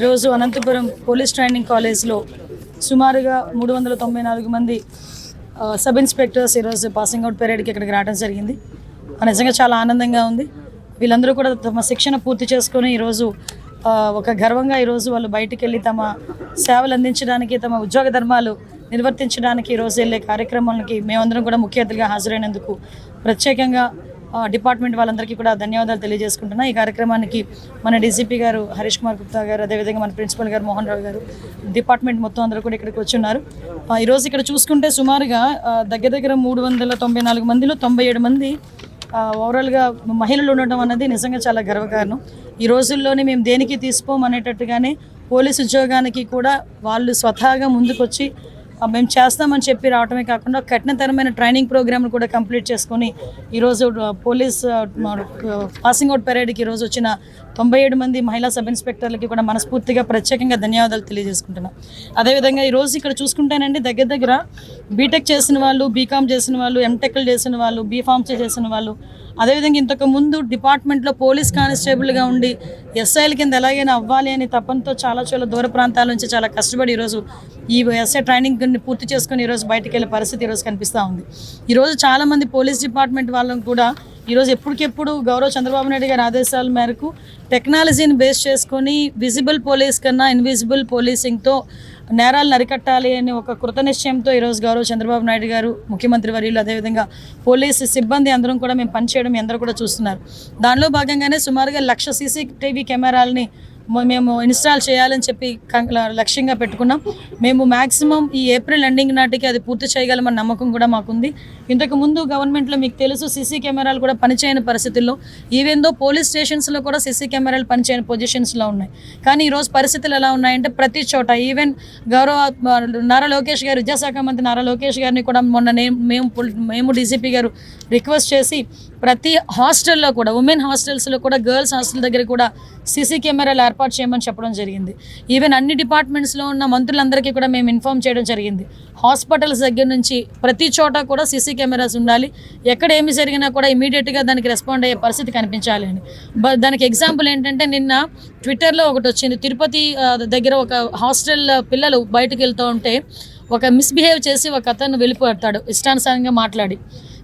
ఈరోజు Anantapuram police training కాలేజ్లో సుమారుగా 394 మంది సబ్ ఇన్స్పెక్టర్స్ ఈరోజు పాసింగ్ అవుట్ పీరియడ్కి ఇక్కడికి రావడం జరిగింది. నిజంగా చాలా ఆనందంగా ఉంది. వీళ్ళందరూ కూడా తమ శిక్షణ పూర్తి చేసుకొని ఈరోజు ఒక గర్వంగా ఈరోజు వాళ్ళు బయటికి వెళ్ళి తమ సేవలు అందించడానికి, తమ ఉద్యోగ ధర్మాలు నిర్వర్తించడానికి ఈరోజు వెళ్ళే కార్యక్రమాలకి మేమందరం కూడా ముఖ్య అతిథిగా హాజరైనందుకు ప్రత్యేకంగా డిపార్ట్మెంట్ వాళ్ళందరికీ కూడా ధన్యవాదాలు తెలియజేసుకుంటున్నా. ఈ కార్యక్రమానికి మన డీజీపీ గారు హరీష్ కుమార్ గుప్తా గారు, అదేవిధంగా మన ప్రిన్సిపల్ గారు మోహన్ రావు గారు, డిపార్ట్మెంట్ మొత్తం అందరూ కూడా ఇక్కడికి వచ్చి ఉన్నారు. ఈరోజు ఇక్కడ చూసుకుంటే సుమారుగా దగ్గర 394 మందిలో 97 మంది ఓవరాల్గా మహిళలు ఉండడం అన్నది నిజంగా చాలా గర్వకారణం. ఈ రోజుల్లోనే మేము దేనికి తీసుకోం అనేటట్టుగానే పోలీసు ఉద్యోగానికి కూడా వాళ్ళు స్వతహాగా ముందుకొచ్చి మేము చేస్తామని చెప్పి రావడమే కాకుండా కఠినతరమైన ట్రైనింగ్ ప్రోగ్రామ్ను కూడా కంప్లీట్ చేసుకొని ఈరోజు పోలీస్ పాసింగ్ అవుట్ పరేడ్కి ఈరోజు వచ్చిన 97 మంది మహిళా సబ్ ఇన్స్పెక్టర్లకి కూడా మనస్ఫూర్తిగా ప్రత్యేకంగా ధన్యవాదాలు తెలియజేసుకుంటున్నాం. అదేవిధంగా ఈరోజు ఇక్కడ చూసుకుంటేనండి దగ్గర బీటెక్ చేసిన వాళ్ళు, బీకామ్ చేసిన వాళ్ళు, ఎంటెక్లు చేసిన వాళ్ళు, బీఫార్మసీ చేసిన వాళ్ళు, అదేవిధంగా ఇంతకు ముందు డిపార్ట్మెంట్లో పోలీస్ కానిస్టేబుల్గా ఉండి ఎస్ఐల కింద ఎలాగైనా అవ్వాలి అని తపంతో చాలా దూర ప్రాంతాల నుంచి చాలా కష్టపడి ఈరోజు ఈ ఎస్ఐ ట్రైనింగ్ పూర్తి చేసుకుని ఈరోజు బయటకు వెళ్ళే పరిస్థితి ఈరోజు కనిపిస్తూ ఉంది. ఈరోజు చాలామంది పోలీస్ డిపార్ట్మెంట్ వాళ్ళని కూడా ఈరోజు ఎప్పటికెప్పుడు గౌరవ చంద్రబాబు నాయుడు గారి ఆదేశాల మేరకు టెక్నాలజీని బేస్ చేసుకొని విజిబుల్ పోలీస్ కన్నా ఇన్విజిబుల్ పోలీసింగ్తో నేరాలను అరికట్టాలి అని ఒక కృతనిశ్చయంతో ఈరోజు గౌరవ చంద్రబాబు నాయుడు గారు, ముఖ్యమంత్రి వర్యులు, అదేవిధంగా పోలీసు సిబ్బంది అందరం కూడా మేము పనిచేయడం అందరూ కూడా చూస్తున్నారు. దానిలో భాగంగానే సుమారుగా 1,00,000 సీసీటీవీ కెమెరాలని మేము ఇన్స్టాల్ చేయాలని చెప్పి లక్ష్యంగా పెట్టుకున్నాం. మేము మ్యాక్సిమం ఈ ఏప్రిల్ ఎండింగ్ నాటికి అది పూర్తి చేయగలమన్న నమ్మకం కూడా మాకుంది. ఇంతకు ముందు గవర్నమెంట్లో మీకు తెలుసు సీసీ కెమెరాలు కూడా పనిచేయని పరిస్థితుల్లో, ఈవెన్ దో పోలీస్ స్టేషన్స్లో కూడా సీసీ కెమెరాలు పనిచేయని పొజిషన్స్లో ఉన్నాయి. కానీ ఈరోజు పరిస్థితులు ఎలా ఉన్నాయంటే ప్రతి చోట ఈవెన్ గౌరవ నారా లోకేష్ గారు, విద్యాశాఖ మంత్రి నారా లోకేష్ గారిని కూడా మొన్న మేము డీజీపీ గారు రిక్వెస్ట్ చేసి ప్రతి హాస్టల్లో కూడా, ఉమెన్ హాస్టల్స్లో కూడా, గర్ల్స్ హాస్టల్ దగ్గర కూడా సీసీ కెమెరాలు ఏర్పాటు చేయమని చెప్పడం జరిగింది. ఈవెన్ అన్ని డిపార్ట్మెంట్స్లో ఉన్న మంత్రులందరికీ కూడా మేము ఇన్ఫార్మ్ చేయడం జరిగింది. హాస్పిటల్స్ దగ్గర నుంచి ప్రతి చోట కూడా సీసీ కెమెరాస్ ఉండాలి. ఎక్కడ ఏమి జరిగినా కూడా ఇమీడియట్గా దానికి రెస్పాండ్ అయ్యే పరిస్థితి కనిపించాలి అని. దానికి ఎగ్జాంపుల్ ఏంటంటే నిన్న ట్విట్టర్లో ఒకటి వచ్చింది. తిరుపతి దగ్గర ఒక హాస్టల్ పిల్లలు బయటకు వెళ్తూ ఉంటే ఒక మిస్బిహేవ్ చేసి ఒక అతను వెళ్ళిపోతాడు ఇష్టానుసారంగా మాట్లాడి.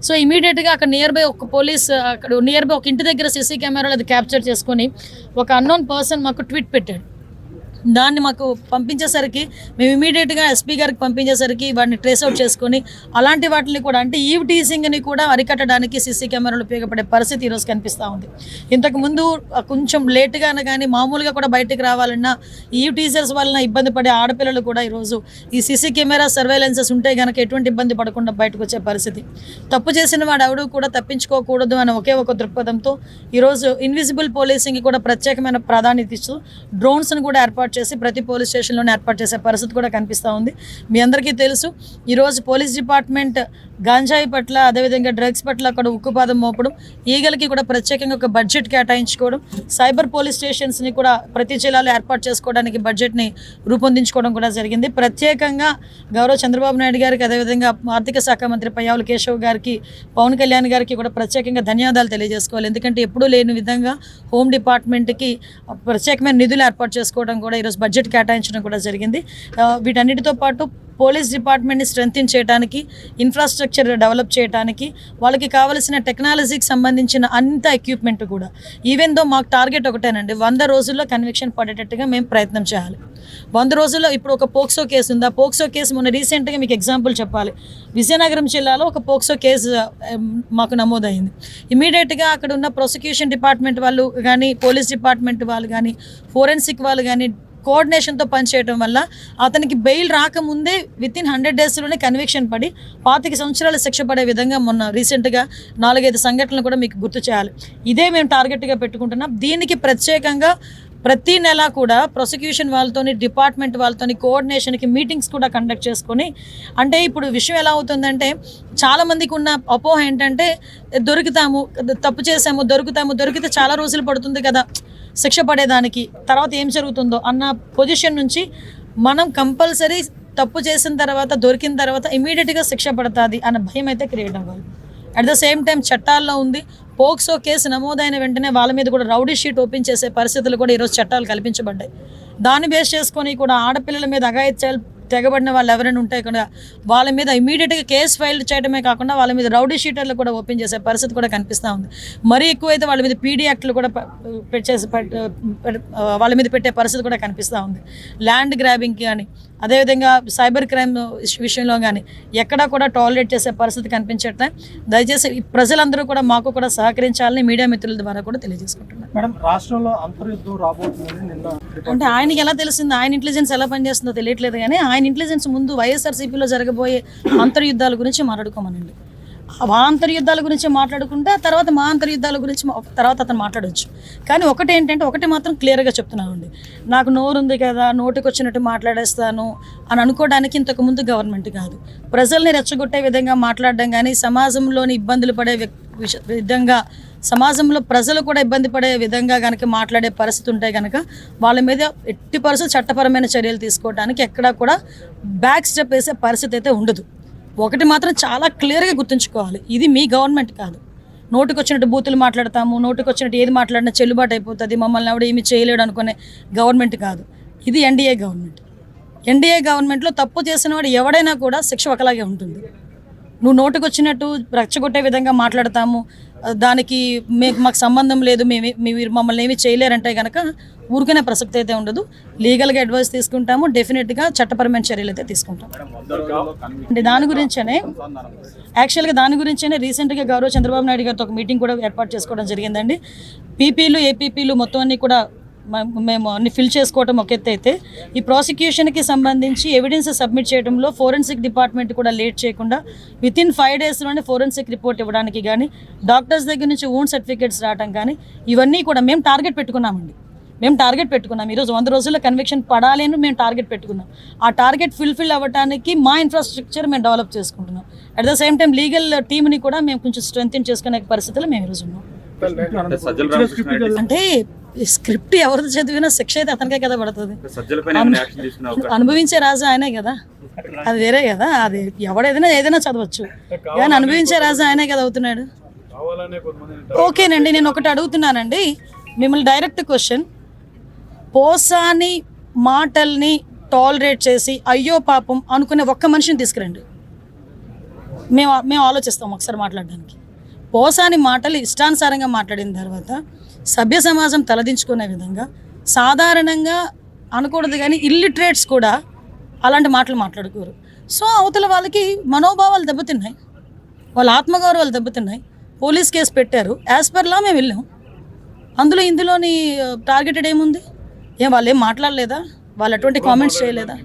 సో ఇమీడియట్గా అక్కడ నియర్ బై ఒక ఇంటి దగ్గర సీసీ కెమెరాలు అది క్యాప్చర్ చేసుకొని ఒక అన్నోన్ పర్సన్ మాకు ట్వీట్ పెట్టాడు. దాన్ని మాకు పంపించేసరికి మేము ఇమీడియట్గా ఎస్పీ గారికి పంపించేసరికి వాటిని ట్రేస్ అవుట్ చేసుకొని అలాంటి వాటిని కూడా, అంటే ఈవ్ టీజింగ్ని కూడా అరికట్టడానికి సీసీ కెమెరాలు ఉపయోగపడే పరిస్థితి ఈరోజు కనిపిస్తూ ఉంది. ఇంతకుముందు కొంచెం లేటుగానే కానీ మామూలుగా కూడా బయటకు రావాలన్నా ఈవ్ టీజర్స్ వలన ఇబ్బంది పడే ఆడపిల్లలు కూడా ఈరోజు ఈ సీసీ కెమెరా సర్వేలెన్సెస్ ఉంటే కనుక ఎటువంటి ఇబ్బంది పడకుండా బయటకు వచ్చే పరిస్థితి. తప్పు చేసిన వాడు ఎవడు కూడా తప్పించుకోకూడదు అనే ఒకే ఒక దృక్పథంతో ఈరోజు ఇన్విజిబుల్ పోలీసింగ్కి కూడా ప్రత్యేకమైన ప్రాధాన్యత ఇస్తూ డ్రోన్స్ని కూడా ఏర్పాటు చేసి ప్రతి పోలీస్ స్టేషన్లోనే ఏర్పాటు చేసే పరిస్థితి కూడా కనిపిస్తూ ఉంది. మీ అందరికీ తెలుసు ఈరోజు పోలీస్ డిపార్ట్మెంట్ గాంజాయి పట్ల, అదేవిధంగా డ్రగ్స్ పట్ల కూడా ఉక్కుపాదం మోపడం, ఈగలకి కూడా ప్రత్యేకంగా ఒక బడ్జెట్ కేటాయించుకోవడం, సైబర్ పోలీస్ స్టేషన్స్ని కూడా ప్రతి జిల్లాలో ఏర్పాటు చేసుకోవడానికి బడ్జెట్ని రూపొందించుకోవడం కూడా జరిగింది. ప్రత్యేకంగా గౌరవ చంద్రబాబు నాయుడు గారికి, అదేవిధంగా ఆర్థిక శాఖ మంత్రి పయ్యావుల కేశవ్ గారికి, పవన్ కళ్యాణ్ గారికి కూడా ప్రత్యేకంగా ధన్యవాదాలు తెలియజేసుకోవాలి. ఎందుకంటే ఎప్పుడూ లేని విధంగా హోమ్ డిపార్ట్మెంట్కి ప్రత్యేకమైన నిధులు ఏర్పాటు చేసుకోవడం కూడా ఈరోజు బడ్జెట్ కేటాయించడం కూడా జరిగింది. వీటన్నిటితో పాటు పోలీస్ డిపార్ట్మెంట్ని స్ట్రెంథెన్ చేయడానికి, ఇన్ఫ్రాస్ట్రక్చర్ డెవలప్ చేయడానికి, వాళ్ళకి కావాల్సిన టెక్నాలజీకి సంబంధించిన అంత ఎక్విప్మెంట్ కూడా, ఈవెన్ దో మాకు టార్గెట్ ఒకటేనండి, 100 రోజుల్లో కన్విక్షన్ పడేటట్టుగా మేము ప్రయత్నం చేయాలి. 100 రోజుల్లో ఇప్పుడు ఒక పోక్సో కేసు ఉంది. ఆ పోక్సో కేసు మొన్న రీసెంట్గా మీకు ఎగ్జాంపుల్ చెప్పాలి, విజయనగరం జిల్లాలో ఒక పోక్సో కేసు మాకు నమోదైంది. ఇమీడియట్గా అక్కడ ఉన్న ప్రాసిక్యూషన్ డిపార్ట్మెంట్ వాళ్ళు కానీ, పోలీస్ డిపార్ట్మెంట్ వాళ్ళు కానీ, ఫోరెన్సిక్ వాళ్ళు కానీ కోఆర్డినేషన్తో పనిచేయడం వల్ల అతనికి బెయిల్ రాకముందే వితిన్ 100 డేస్లోనే కన్విక్షన్ పడి 25 సంవత్సరాలు శిక్ష పడే విధంగా మొన్న రీసెంట్గా 4-5 సంఘటనలు కూడా మీకు గుర్తు చేయాలి. ఇదే మేము టార్గెట్గా పెట్టుకుంటున్నాం. దీనికి ప్రత్యేకంగా ప్రతి నెల కూడా ప్రాసిక్యూషన్ వాళ్ళతోని, డిపార్ట్మెంట్ వాళ్ళతోని కోఆర్డినేషన్కి మీటింగ్స్ కూడా కండక్ట్ చేసుకొని, అంటే ఇప్పుడు విషయం ఎలా అవుతుందంటే చాలామందికి ఉన్న అపోహ ఏంటంటే తప్పు చేసాము, దొరికితే చాలా రోజులు పడుతుంది కదా శిక్ష పడేదానికి, తర్వాత ఏం జరుగుతుందో అన్న పొజిషన్ నుంచి మనం కంపల్సరీ తప్పు చేసిన తర్వాత, దొరికిన తర్వాత ఇమీడియట్గా శిక్ష పడుతుంది అన్న భయం అయితే క్రియేట్ అవ్వాలి. అట్ ద సేమ్ టైం చట్టాల్లో ఉంది, పోక్సో కేసు నమోదైన వెంటనే వాళ్ళ మీద కూడా రౌడీ షీట్ ఓపెన్ చేసే పరిస్థితులు కూడా ఈరోజు చట్టాలు కల్పించబడ్డాయి. దాన్ని బేస్ చేసుకొని కూడా ఆడపిల్లల మీద అఘాయిత్యాలు తెగబడిన వాళ్ళు ఎవరైనా ఉంటే కూడా వాళ్ళ మీద ఇమీడియట్గా కేసు ఫైల్ చేయడమే కాకుండా వాళ్ళ మీద రౌడీ షీటర్లు కూడా ఓపెన్ చేసే పరిస్థితి కూడా కనిపిస్తూ ఉంది. మరీ ఎక్కువైతే వాళ్ళ మీద పీడీ యాక్ట్లు కూడా వాళ్ళ మీద పెట్టే పరిస్థితి కూడా కనిపిస్తూ ఉంది. ల్యాండ్ గ్రాబింగ్ కానీ అదేవిధంగా సైబర్ క్రైమ్ విషయంలో కానీ ఎక్కడా కూడా టాలరేట్ చేసే పరిస్థితి కనిపించట్లే. దయచేసి ప్రజలందరూ కూడా మాకు కూడా సహకరించాలని మీడియా మిత్రుల ద్వారా కూడా తెలియజేసుకుంటున్నాను. మేడం, రాష్ట్రంలో అంతర్యుద్ధం రాబోతుందని నిన్న అంటే ఆయనకి ఎలా తెలిసింది, ఆయన ఇంటెలిజెన్స్ ఎలా పనిచేస్తుందో తెలియట్లేదు. కానీ ఆయన ఇంటెలిజెన్స్ ముందు వైఎస్ఆర్సీపీలో జరగబోయే అంతర్యుద్ధాల గురించి మాట్లాడుకోమనండి. ఆ అంతర్యుద్ధాల గురించి మాట్లాడుకుంటే తర్వాత మా అంతర్యుద్ధాల గురించి తర్వాత అతను మాట్లాడవచ్చు. కానీ ఒకటి మాత్రం క్లియర్గా చెప్తున్నామండి, నాకు నోరు ఉంది కదా నోటికి వచ్చినట్టు మాట్లాడేస్తాను అని అనుకోవడానికి ఇంతకుముందు గవర్నమెంట్ కాదు. ప్రజల్ని రెచ్చగొట్టే విధంగా మాట్లాడడం కానీ సమాజంలోని ఇబ్బందులు పడే విధంగా సమాజంలో ప్రజలు కూడా ఇబ్బంది పడే విధంగా కనుక మాట్లాడే పరిస్థితి ఉంటే కనుక వాళ్ళ మీద ఎట్టి పరిస్థితి చట్టపరమైన చర్యలు తీసుకోవడానికి ఎక్కడా కూడా బ్యాక్ స్టెప్ వేసే పరిస్థితి అయితే ఉండదు. ఒకటి మాత్రం చాలా క్లియర్గా గుర్తుంచుకోవాలి, ఇది మీ గవర్నమెంట్ కాదు. నోటికి వచ్చినట్టు బూతులు మాట్లాడతాము, నోటికి వచ్చినట్టు ఏది మాట్లాడినా చెల్లుబాటు అయిపోతుంది, మమ్మల్ని ఎవడ ఏమి చేయలేడు అనుకునే గవర్నమెంట్ కాదు. ఇది ఎన్డీఏ గవర్నమెంట్. ఎన్డీఏ గవర్నమెంట్లో తప్పు చేసిన వాడు ఎవడైనా కూడా శిక్ష ఒకలాగే ఉంటుంది. నువ్వు నోటికి వచ్చినట్టు రెచ్చగొట్టే విధంగా మాట్లాడతాము, దానికి మాకు సంబంధం లేదు, మీరు మమ్మల్ని ఏమి చేయలేరంటే కనుక ఊరుకునే ప్రసక్తి అయితే ఉండదు. లీగల్గా అడ్వైస్ తీసుకుంటాము, డెఫినెట్గా చట్టపరమైన చర్యలు అయితే తీసుకుంటాం. అంటే దాని గురించేనే రీసెంట్గా గౌరవ చంద్రబాబు నాయుడు గారితో ఒక మీటింగ్ కూడా ఏర్పాటు చేసుకోవడం జరిగిందండి. పీపీలు ఏపీపీలు మొత్తం అన్ని కూడా మేము అన్ని ఫిల్ చేసుకోవటం ఒక ఎత్తు అయితే, ఈ ప్రాసిక్యూషన్కి సంబంధించి ఎవిడెన్స్ సబ్మిట్ చేయడంలో ఫోరెన్సిక్ డిపార్ట్మెంట్ కూడా లేట్ చేయకుండా వితిన్ 5 daysలోనే ఫోరెన్సిక్ రిపోర్ట్ ఇవ్వడానికి కానీ డాక్టర్స్ దగ్గర నుంచి ఓన్ సర్టిఫికేట్స్ రావడం కానీ ఇవన్నీ కూడా మేము టార్గెట్ పెట్టుకున్నామండి. ఈరోజు 100 రోజుల్లో కన్విక్షన్ పడాలి అని మేము టార్గెట్ పెట్టుకున్నాం. ఆ టార్గెట్ ఫుల్ఫిల్ అవ్వడానికి మా ఇన్ఫ్రాస్ట్రక్చర్ మేము డెవలప్ చేసుకుంటున్నాం. At the same time legal టీమ్ని కూడా మేము కొంచెం స్ట్రెంథెన్ చేసుకునే పరిస్థితులు మేము ఈరోజు ఉన్నాం. అంటే స్క్రిప్ట్ ఎవరిది చదివినా శిక్ష అయితే అతనికే కదా పడుతుంది. అనుభవించే రాజు ఆయనే కదా, అది వేరే కదా. అది ఏదైనా చదవచ్చు, కానీ అనుభవించే రాజు ఆయనే కదా అవుతున్నాడు. ఓకేనండి, నేను ఒకటి అడుగుతున్నానండి మిమ్మల్ని, డైరెక్ట్ క్వశ్చన్. పోసాని మాటల్ని టాలరేట్ చేసి అయ్యో పాపం అనుకునే ఒక్క మనిషిని తీసుకురండి, మేము ఆలోచిస్తాం ఒకసారి మాట్లాడడానికి. పోసాని మాటలు ఇష్టానుసారంగా మాట్లాడిన తర్వాత సభ్య సమాజం తలదించుకునే విధంగా సాధారణంగా అనకూడదు కానీ ఇల్లిటరేట్స్ కూడా అలాంటి మాటలు మాట్లాడుకోరు. సో అవతల వాళ్ళకి మనోభావాలు దెబ్బతిన్నాయి, వాళ్ళ ఆత్మగౌరవాలు దెబ్బతిన్నాయి. పోలీస్ కేసు పెట్టారు, యాజ్ పర్ లా మేము వెళ్ళాం. ఇందులోని టార్గెటెడ్ ఏముంది? వాళ్ళు ఏం మాట్లాడలేదా? వాళ్ళు అటువంటి కామెంట్స్ చేయలేదా?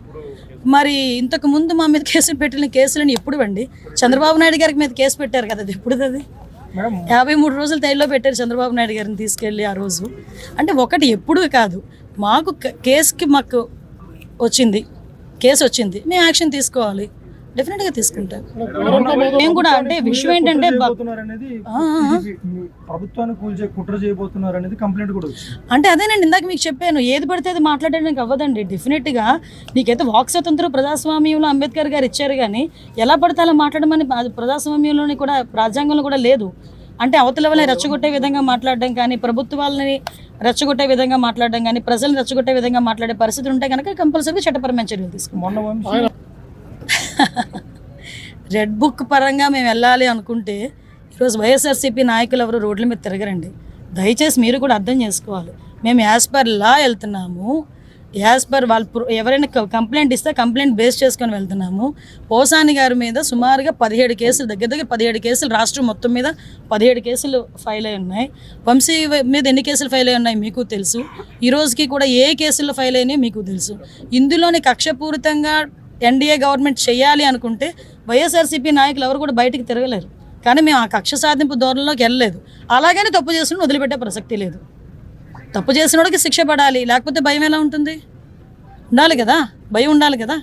మరి ఇంతకు ముందు మా మీద కేసులు పెట్టిన కేసులని ఎప్పుడు అండి? చంద్రబాబు నాయుడు గారికి మీద కేసు పెట్టారు కదా, అది ఎప్పుడు? అది 53 రోజులు తైల్లో పెట్టారు చంద్రబాబు నాయుడు గారిని తీసుకెళ్ళి ఆ రోజు. అంటే ఒకటి ఎప్పుడు కాదు, మాకు మాకు కేసు వచ్చింది, మేము యాక్షన్ తీసుకోవాలి, డెఫినెట్గా తీసుకుంటాం. మేము కూడా అంటే విషయం ఏంటంటే అంటే అదేనండి ఇందాక మీకు చెప్పాను, ఏది పడితే అది మాట్లాడడానికి అవ్వదండి. డెఫినెట్గా నీకైతే వాక్ స్వతంత్రం ప్రజాస్వామ్యంలో అంబేద్కర్ గారు ఇచ్చారు, కానీ ఎలా పడితే అలా మాట్లాడమని ప్రజాస్వామ్యంలోని కూడా రాజ్యాంగంలో కూడా లేదు. అంటే అవతల వాళ్ళని రెచ్చగొట్టే విధంగా మాట్లాడడం కానీ, ప్రభుత్వాలని రెచ్చగొట్టే విధంగా మాట్లాడడం కానీ, ప్రజల్ని రెచ్చగొట్టే విధంగా మాట్లాడే పరిస్థితి ఉంటే కనుక కంపల్సరీగా చట్టపరమైన చర్యలు తీసుకుంటాం. రెడ్ బుక్ పరంగా మేము వెళ్ళాలి అనుకుంటే ఈరోజు వైఎస్ఆర్సీపీ నాయకులు ఎవరు రోడ్ల మీద తిరగరండి. దయచేసి మీరు కూడా అర్థం చేసుకోవాలి, మేము యాజ్ పర్ లా వెళ్తున్నాము, యాజ్ పర్ వాళ్ళు ఎవరైనా కంప్లైంట్ ఇస్తే కంప్లైంట్ బేస్ చేసుకొని వెళ్తున్నాము. పోసాని గారి మీద సుమారుగా 17 కేసులు, దగ్గర 17 కేసులు రాష్ట్రం మొత్తం మీద 17 కేసులు ఫైల్ అయి ఉన్నాయి. వంశీ మీద ఎన్ని కేసులు ఫైల్ అయి ఉన్నాయి మీకు తెలుసు, ఈ రోజుకి కూడా ఏ కేసుల్లో ఫైల్ అయినాయో మీకు తెలుసు. ఇందులోని కక్షపూరితంగా ఎన్డీఏ గవర్నమెంట్ చేయాలి అనుకుంటే వైఎస్ఆర్సీపీ నాయకులు ఎవరు కూడా బయటికి తిరగలేరు. కానీ మేము ఆ కక్ష సాధింపు ధోరణిలోకి వెళ్ళలేదు. అలాగని తప్పు చేసిన వదిలిపెట్టే ప్రసక్తి లేదు. తప్పు చేసిన వాడికి శిక్ష పడాలి, లేకపోతే భయం ఎలా ఉంటుంది? ఉండాలి కదా, భయం ఉండాలి కదా.